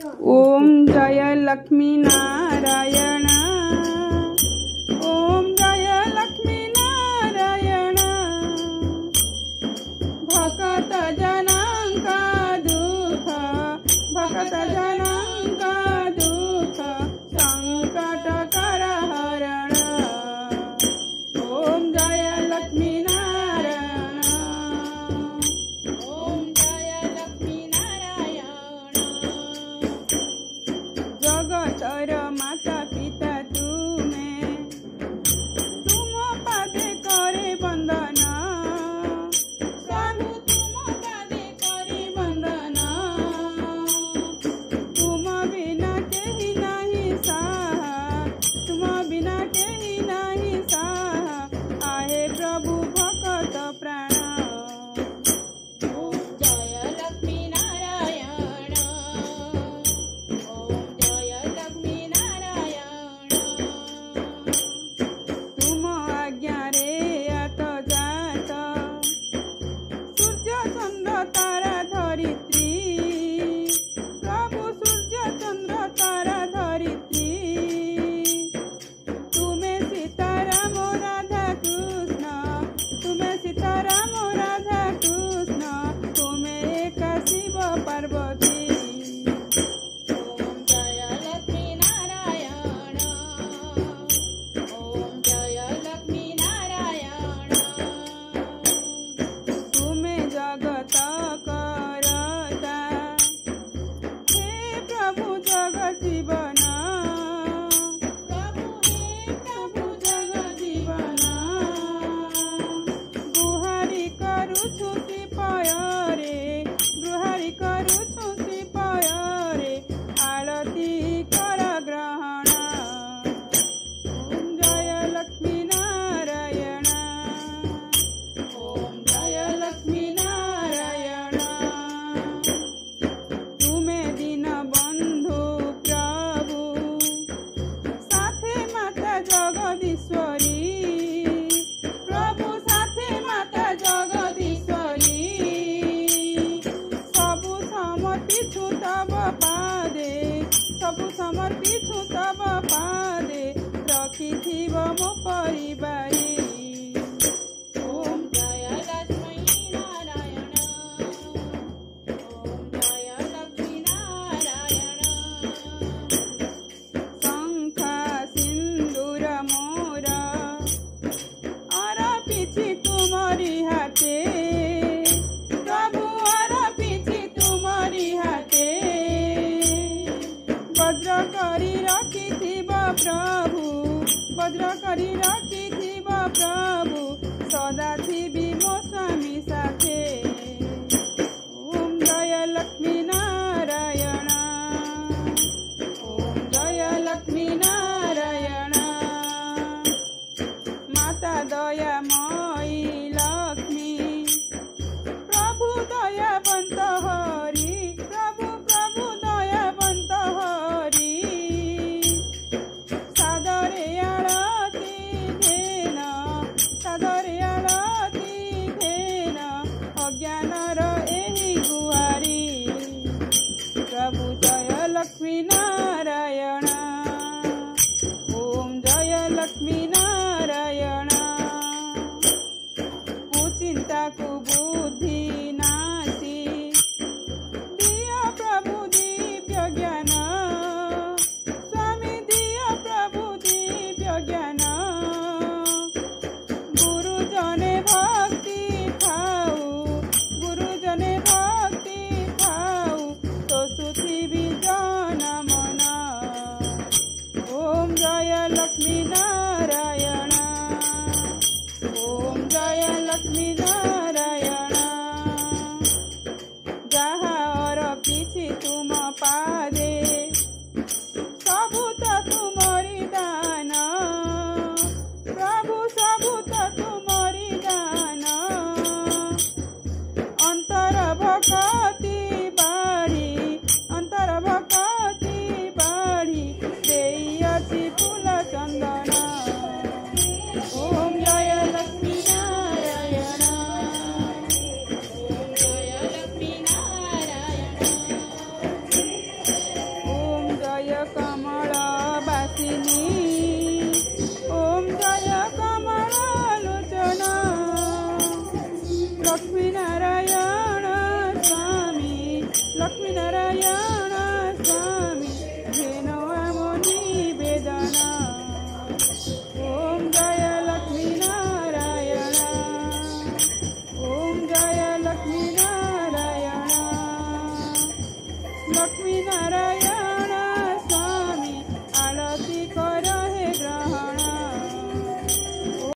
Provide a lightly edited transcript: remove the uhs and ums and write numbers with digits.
ओम जय लक्ष्मी नारायण। ओम जय लक्ष्मी नारायण। भक्त जनांका दुख, भक्त जनांका दुख संकट कर हरण। ओम जय लक्ष्मी नारायण। ओम जय लक्ष्मी नारायण। जगतर माता पिता तुम्हें, तुम पादे करे बंदन। प्रभु तुम पादे करे बंदन तुम बिना केही नहीं साहा, तुम बिना केही नहीं साहा। आहे प्रभु भक्त प्राण। ओम जय लक्ष्मी नारायण। ओम जय लक्ष्मी नारायण। तुम आज्ञा रे आत जात, सूर्य चंद्र तारा धरित्री। प्रभु सूर्य चंद्र तारा धरित्री। तुम्हें सीताराम राधा कृष्ण, तुम्हें सीताराम राधा कृष्ण। तुम्हें एक शिव पार्वती। ओम जय लक्ष्मी नारायण। ओम जय लक्ष्मी नारायण। तुम्हें जगत करता, हे प्रभु जगत जीवन। प्रभु हे प्रभु जगत जीवन गुहारी करुछु सिपाय रे, गुहारी करुछु सिपाय रे। आरती कर ग्रहण। ओम जय लक्ष्मी नारायण। ओम जय लक्ष्मी नारायण। तुम्हें दीन बंधु प्रभु, साथे माता जगदीश्वरी। प्रभु साथे माता जगदीश्वरी। सबु समर्पिछु तब पादे, सबु समर्पिछु तब पादे। रखिथिब मो परिवारी। ओम जय लक्ष्मी नारायण। ओम जय लक्ष्मी नारायण। शंखा सिंदूर मोर अर्पिछि तुमरी हाथे। प्रभु अर्पिछि तुमरी हाथे। वज्र करी रखिथिब प्रभु, वज्र करी रखिथिब प्रभु। सदा थिबि मो स्वामी साथे। ओम जय लक्ष्मी नारायण। ओम जय लक्ष्मी नारायण। माता दयामयी लक्ष्मी, प्रभु दयावंत हरि। प्रभु प्रभु दयावंत हरि। सादरे आरती घेन, सादरे आरती घेन। अज्ञानर एहि गुहारी। प्रभु जय लक्ष्मी नारायण। ओम जय लक्ष्मी नारायण। कुचिंता कुबुद्धि नासी, दिय प्रभु दिव्य ज्ञान। स्वामी दिय प्रभु दिव्य ज्ञान। गुरुजने भक्ति खाऊ, गुरुजने भक्ति खाऊ। तो सुथिबि जन मन। ओम जय लक्ष्मी नारायण। लक्ष्मी नारायण